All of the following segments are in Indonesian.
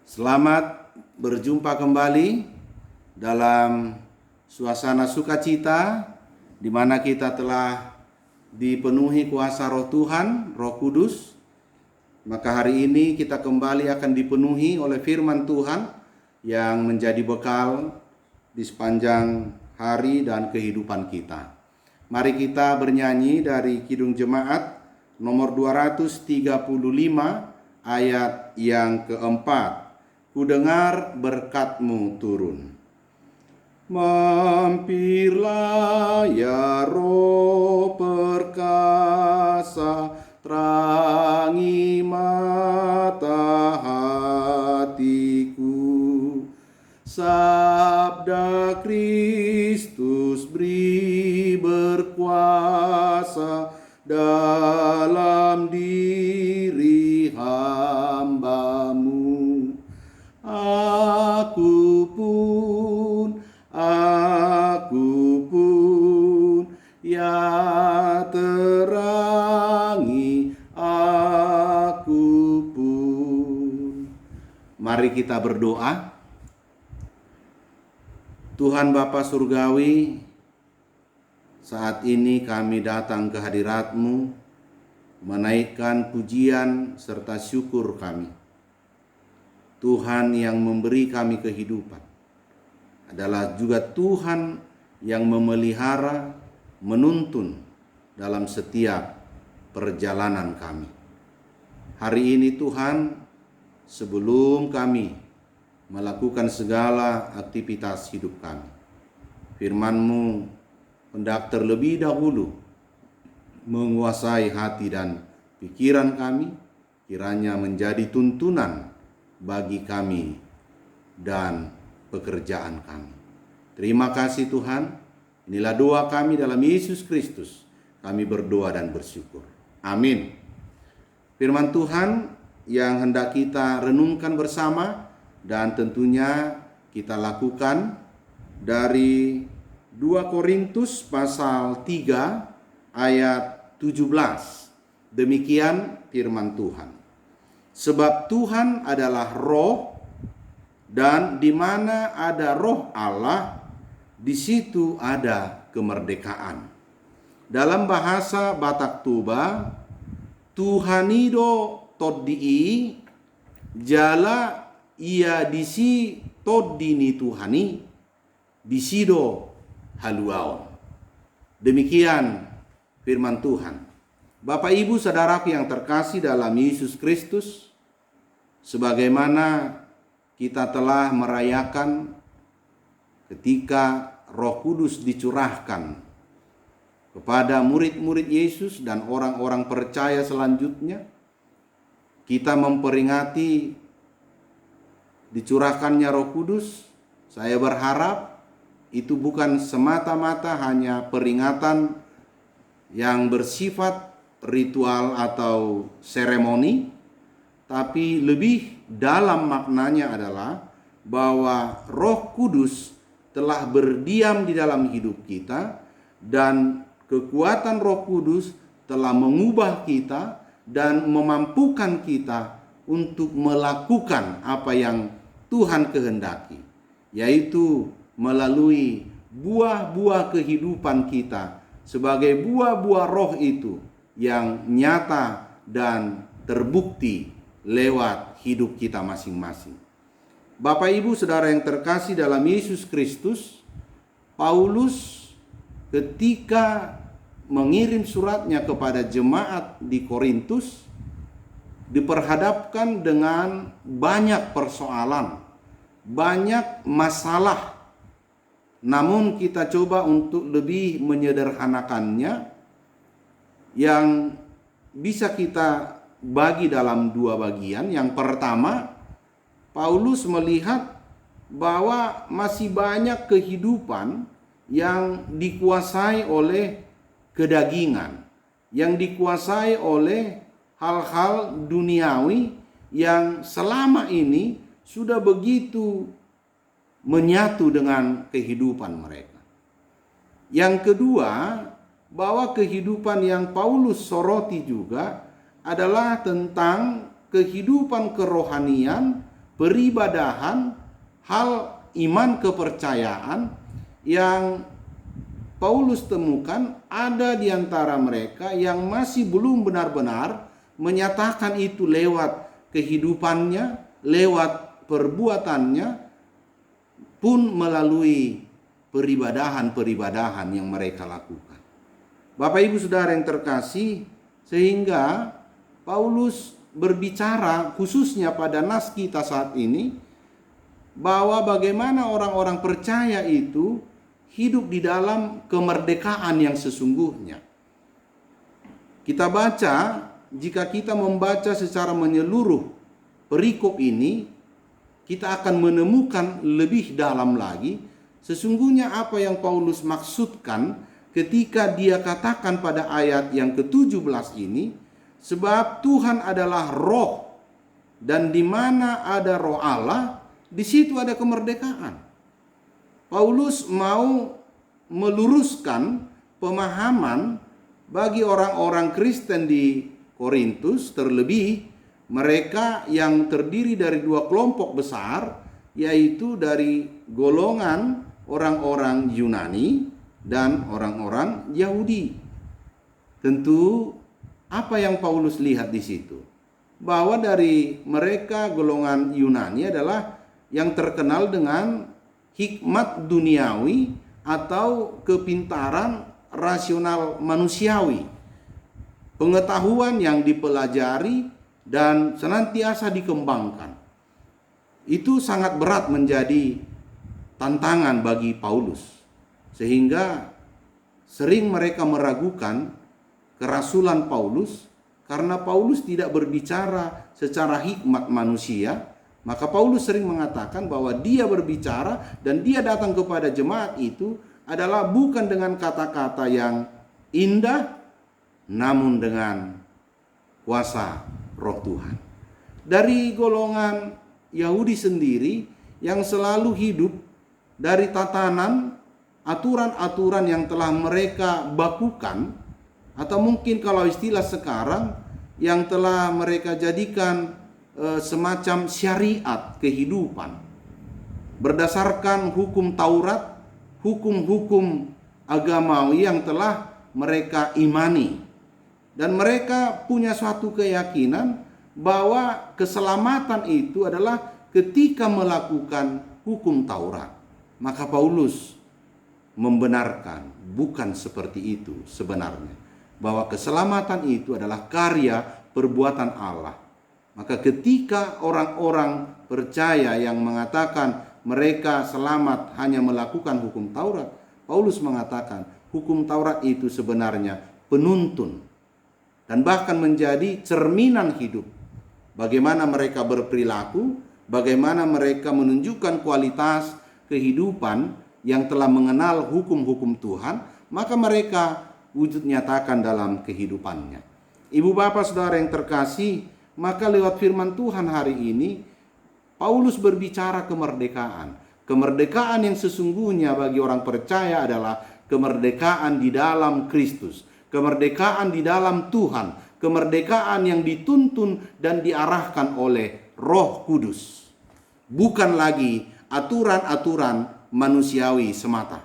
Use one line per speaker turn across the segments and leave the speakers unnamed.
Selamat berjumpa kembali dalam suasana sukacita di mana kita telah dipenuhi kuasa Roh Tuhan, Roh Kudus. Maka hari ini kita kembali akan dipenuhi oleh firman Tuhan yang menjadi bekal di sepanjang hari dan kehidupan kita. Mari kita bernyanyi dari Kidung Jemaat nomor 235 ayat yang keempat. Ku dengar berkat-Mu turun. Mampirlah ya Roh perkasa, terangi mata hatiku. Sabda Kristus beri berkuasa dalam diri hamba-Mu. Aku pun ya terangi aku pun. Mari kita berdoa. Tuhan Bapa Surgawi, saat ini kami datang ke hadirat-Mu, menaikkan pujian serta syukur kami. Tuhan yang memberi kami kehidupan adalah juga Tuhan yang memelihara, menuntun dalam setiap perjalanan kami. Hari ini Tuhan, sebelum kami melakukan segala aktivitas hidup kami, firman-Mu hendak terlebih dahulu menguasai hati dan pikiran kami, kiranya menjadi tuntunan bagi kami dan pekerjaan kami. Terima kasih Tuhan. Inilah doa kami dalam Yesus Kristus. Kami berdoa dan bersyukur. Amin. Firman Tuhan yang hendak kita renungkan bersama dan tentunya kita lakukan dari 2 Korintus pasal 3 ayat 17. Demikian firman Tuhan. Sebab Tuhan adalah Roh, dan di mana ada Roh Allah, di situ ada kemerdekaan. Dalam bahasa Batak Tuba, Tuhanido toddi'i jala ia disi toddini Tuhani disido haluaon. Demikian firman Tuhan. Bapak Ibu saudaraku yang terkasih dalam Yesus Kristus, sebagaimana kita telah merayakan ketika Roh Kudus dicurahkan kepada murid-murid Yesus dan orang-orang percaya selanjutnya, kita memperingati dicurahkannya Roh Kudus. Saya berharap itu bukan semata-mata hanya peringatan yang bersifat ritual atau seremoni, tapi lebih dalam maknanya adalah bahwa Roh Kudus telah berdiam di dalam hidup kita dan kekuatan Roh Kudus telah mengubah kita dan memampukan kita untuk melakukan apa yang Tuhan kehendaki, yaitu melalui buah-buah kehidupan kita sebagai buah-buah roh itu yang nyata dan terbukti lewat hidup kita masing-masing. Bapak Ibu saudara yang terkasih dalam Yesus Kristus, Paulus ketika mengirim suratnya kepada jemaat di Korintus diperhadapkan dengan banyak persoalan, banyak masalah. Namun kita coba untuk lebih menyederhanakannya, yang bisa kita bagi dalam 2 bagian. Yang pertama, Paulus melihat bahwa masih banyak kehidupan yang dikuasai oleh kedagingan, yang dikuasai oleh hal-hal duniawi yang selama ini sudah begitu menyatu dengan kehidupan mereka. Yang kedua, bahwa kehidupan yang Paulus soroti juga adalah tentang kehidupan kerohanian peribadahan, hal iman kepercayaan yang Paulus temukan ada di antara mereka yang masih belum benar-benar menyatakan itu lewat kehidupannya, lewat perbuatannya, pun melalui peribadahan-peribadahan yang mereka lakukan. Bapak Ibu Saudara yang terkasih, sehingga Paulus berbicara khususnya pada nas kita saat ini bahwa bagaimana orang-orang percaya itu hidup di dalam kemerdekaan yang sesungguhnya. Kita baca, jika kita membaca secara menyeluruh perikop ini, kita akan menemukan lebih dalam lagi sesungguhnya apa yang Paulus maksudkan ketika dia katakan pada ayat yang ke-17 ini, sebab Tuhan adalah roh, dan di mana ada roh Allah, di situ ada kemerdekaan. Paulus mau meluruskan pemahaman bagi orang-orang Kristen di Korintus, terlebih mereka yang terdiri dari dua kelompok besar, yaitu dari golongan orang-orang Yunani dan orang-orang Yahudi. Tentu apa yang Paulus lihat di situ? Bahwa dari mereka golongan Yunani adalah yang terkenal dengan hikmat duniawi atau kepintaran rasional manusiawi. Pengetahuan yang dipelajari dan senantiasa dikembangkan. Itu sangat berat menjadi tantangan bagi Paulus. Sehingga sering mereka meragukan kerasulan Paulus karena Paulus tidak berbicara secara hikmat manusia. Maka Paulus sering mengatakan bahwa dia berbicara dan dia datang kepada jemaat itu adalah bukan dengan kata-kata yang indah, namun dengan kuasa Roh Tuhan. Dari golongan Yahudi sendiri yang selalu hidup dari tatanan aturan-aturan yang telah mereka bakukan, atau mungkin kalau istilah sekarang yang telah mereka jadikan semacam syariat kehidupan berdasarkan hukum Taurat, hukum-hukum agamawi yang telah mereka imani. Dan mereka punya suatu keyakinan bahwa keselamatan itu adalah ketika melakukan hukum Taurat. Maka Paulus membenarkan bukan seperti itu sebenarnya. Bahwa keselamatan itu adalah karya perbuatan Allah. Maka ketika orang-orang percaya yang mengatakan mereka selamat hanya melakukan hukum Taurat, Paulus mengatakan hukum Taurat itu sebenarnya penuntun dan bahkan menjadi cerminan hidup. Bagaimana mereka berperilaku, bagaimana mereka menunjukkan kualitas kehidupan yang telah mengenal hukum-hukum Tuhan, maka mereka wujud nyatakan dalam kehidupannya. Ibu bapak saudara yang terkasih, maka lewat firman Tuhan hari ini, Paulus berbicara kemerdekaan. Kemerdekaan yang sesungguhnya bagi orang percaya adalah kemerdekaan di dalam Kristus. Kemerdekaan di dalam Tuhan. Kemerdekaan yang dituntun dan diarahkan oleh Roh Kudus. Bukan lagi aturan-aturan manusiawi semata.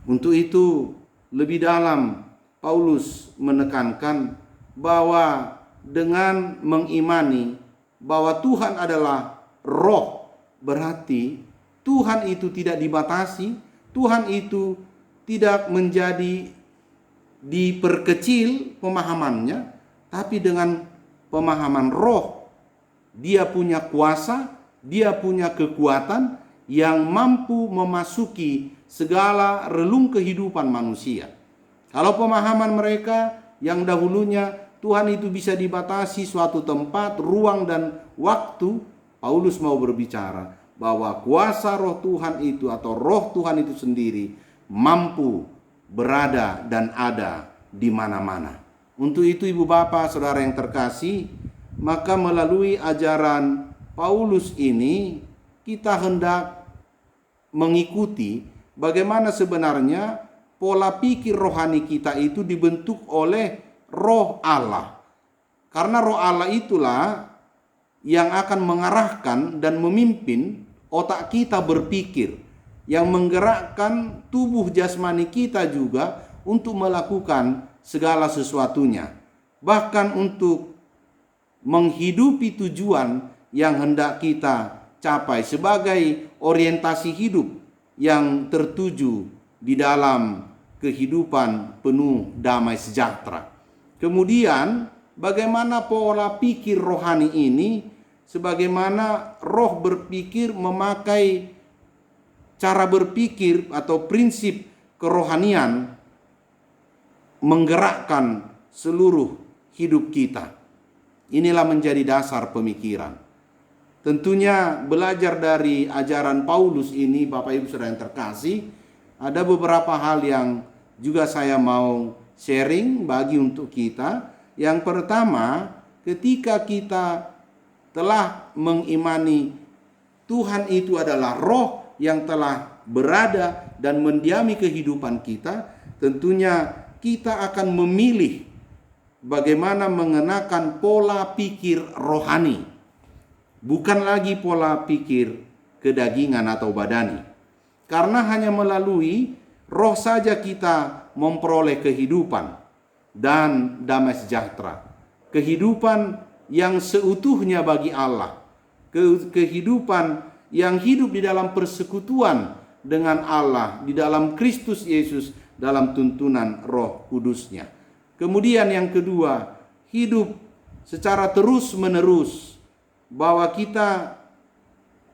Untuk itu, lebih dalam Paulus menekankan bahwa dengan mengimani bahwa Tuhan adalah roh, berarti Tuhan itu tidak dibatasi, Tuhan itu tidak menjadi diperkecil pemahamannya, tapi dengan pemahaman roh, dia punya kuasa, dia punya kekuatan yang mampu memasuki segala relung kehidupan manusia. Kalau pemahaman mereka yang dahulunya Tuhan itu bisa dibatasi suatu tempat, ruang dan waktu, Paulus mau berbicara bahwa kuasa roh Tuhan itu atau roh Tuhan itu sendiri mampu berada dan ada di mana-mana. Untuk itu ibu bapak saudara yang terkasih, maka melalui ajaran Paulus ini kita hendak mengikuti bagaimana sebenarnya pola pikir rohani kita itu dibentuk oleh Roh Allah. Karena Roh Allah itulah yang akan mengarahkan dan memimpin otak kita berpikir, yang menggerakkan tubuh jasmani kita juga untuk melakukan segala sesuatunya, bahkan untuk menghidupi tujuan yang hendak kita capai sebagai orientasi hidup yang tertuju di dalam kehidupan penuh damai sejahtera. Kemudian bagaimana pola pikir rohani ini, sebagaimana roh berpikir memakai cara berpikir atau prinsip kerohanian menggerakkan seluruh hidup kita. Inilah menjadi dasar pemikiran. Tentunya belajar dari ajaran Paulus ini, Bapak Ibu Saudara yang terkasih, ada beberapa hal yang juga saya mau sharing bagi untuk kita. Yang pertama, ketika kita telah mengimani Tuhan itu adalah roh yang telah berada dan mendiami kehidupan kita, tentunya kita akan memilih bagaimana mengenakan pola pikir rohani, bukan lagi pola pikir kedagingan atau badani. Karena hanya melalui roh saja kita memperoleh kehidupan dan damai sejahtera. Kehidupan yang seutuhnya bagi Allah. Kehidupan yang hidup di dalam persekutuan dengan Allah, di dalam Kristus Yesus, dalam tuntunan Roh Kudus-Nya. Kemudian yang kedua, hidup secara terus-menerus, bahwa kita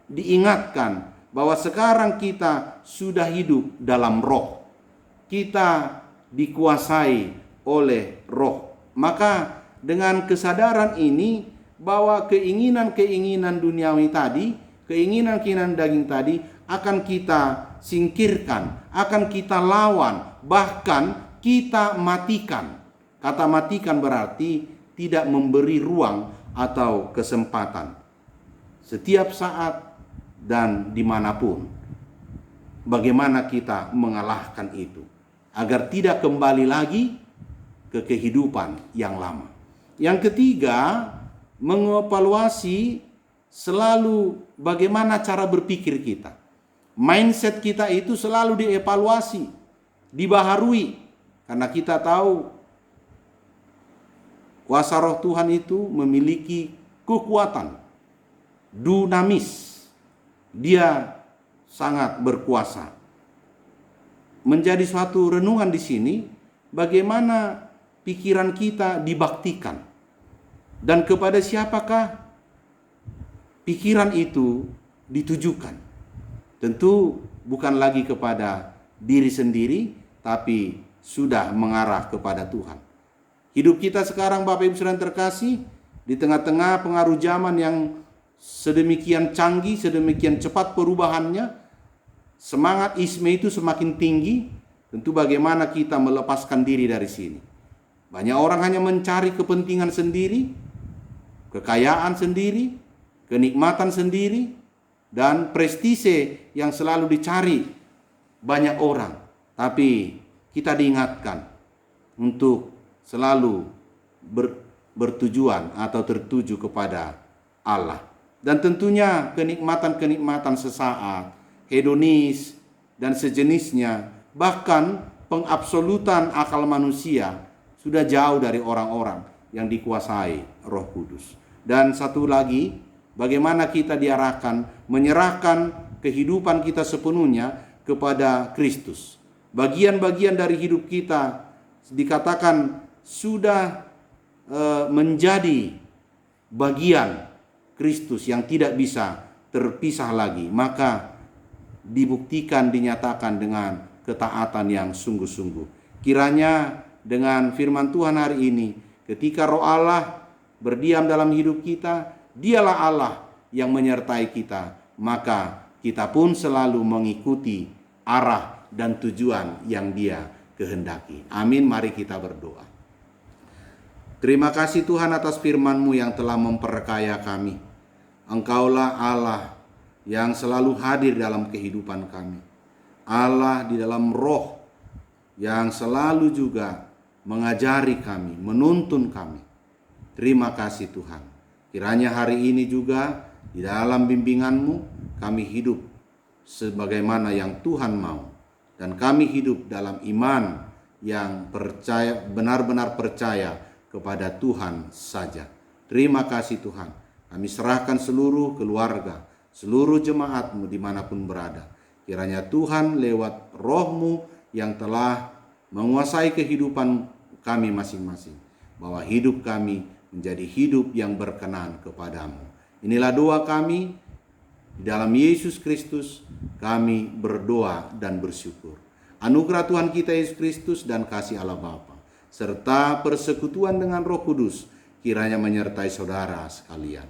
diingatkan bahwa sekarang kita sudah hidup dalam roh. Kita dikuasai oleh roh. Maka dengan kesadaran ini bahwa keinginan-keinginan duniawi tadi, keinginan-keinginan daging tadi akan kita singkirkan, akan kita lawan, bahkan kita matikan. Kata matikan berarti tidak memberi ruang atau kesempatan. Setiap saat dan dimanapun, bagaimana kita mengalahkan itu agar tidak kembali lagi ke kehidupan yang lama. Yang ketiga, mengevaluasi selalu bagaimana cara berpikir kita. Mindset kita itu selalu dievaluasi, dibaharui, karena kita tahu kuasa roh Tuhan itu memiliki kekuatan dinamis. Dia sangat berkuasa. Menjadi suatu renungan di sini, bagaimana pikiran kita dibaktikan. Dan kepada siapakah pikiran itu ditujukan. Tentu bukan lagi kepada diri sendiri, tapi sudah mengarah kepada Tuhan. Hidup kita sekarang, Bapak Ibu Saudara terkasih, di tengah-tengah pengaruh zaman yang sedemikian canggih, sedemikian cepat perubahannya, semangat isme itu semakin tinggi. Tentu bagaimana kita melepaskan diri dari sini. Banyak orang hanya mencari kepentingan sendiri, kekayaan sendiri, kenikmatan sendiri, dan prestise yang selalu dicari banyak orang. Tapi kita diingatkan untuk selalu bertujuan atau tertuju kepada Allah. Dan tentunya kenikmatan-kenikmatan sesaat, hedonis, dan sejenisnya, bahkan pengabsolutan akal manusia sudah jauh dari orang-orang yang dikuasai Roh Kudus. Dan satu lagi, bagaimana kita diarahkan menyerahkan kehidupan kita sepenuhnya kepada Kristus. Bagian-bagian dari hidup kita dikatakan sudah menjadi bagian Kristus yang tidak bisa terpisah lagi. Maka dibuktikan, dinyatakan dengan ketaatan yang sungguh-sungguh. Kiranya dengan firman Tuhan hari ini, ketika Roh Allah berdiam dalam hidup kita, Dialah Allah yang menyertai kita, maka kita pun selalu mengikuti arah dan tujuan yang Dia kehendaki. Amin. Mari kita berdoa. Terima kasih Tuhan atas firman-Mu yang telah memperkaya kami. Engkaulah Allah yang selalu hadir dalam kehidupan kami. Allah di dalam roh yang selalu juga mengajari kami, menuntun kami. Terima kasih Tuhan. Kiranya hari ini juga di dalam bimbingan-Mu kami hidup sebagaimana yang Tuhan mau. Dan kami hidup dalam iman yang percaya, benar-benar percaya kepada Tuhan saja. Terima kasih Tuhan. Kami serahkan seluruh keluarga, seluruh jemaat-Mu dimanapun berada. Kiranya Tuhan lewat Roh-Mu yang telah menguasai kehidupan kami masing-masing, bahwa hidup kami menjadi hidup yang berkenan kepadamu. Inilah doa kami, di dalam Yesus Kristus kami berdoa dan bersyukur. Anugerah Tuhan kita Yesus Kristus dan kasih Allah Bapa, serta persekutuan dengan Roh Kudus, kiranya menyertai saudara sekalian.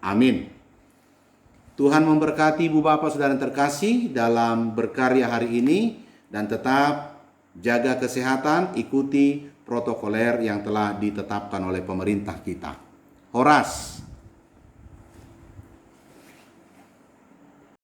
Amin. Tuhan memberkati Ibu Bapak Saudara yang terkasih dalam berkarya hari ini, dan tetap jaga kesehatan, ikuti protokoler yang telah ditetapkan oleh pemerintah kita. Horas.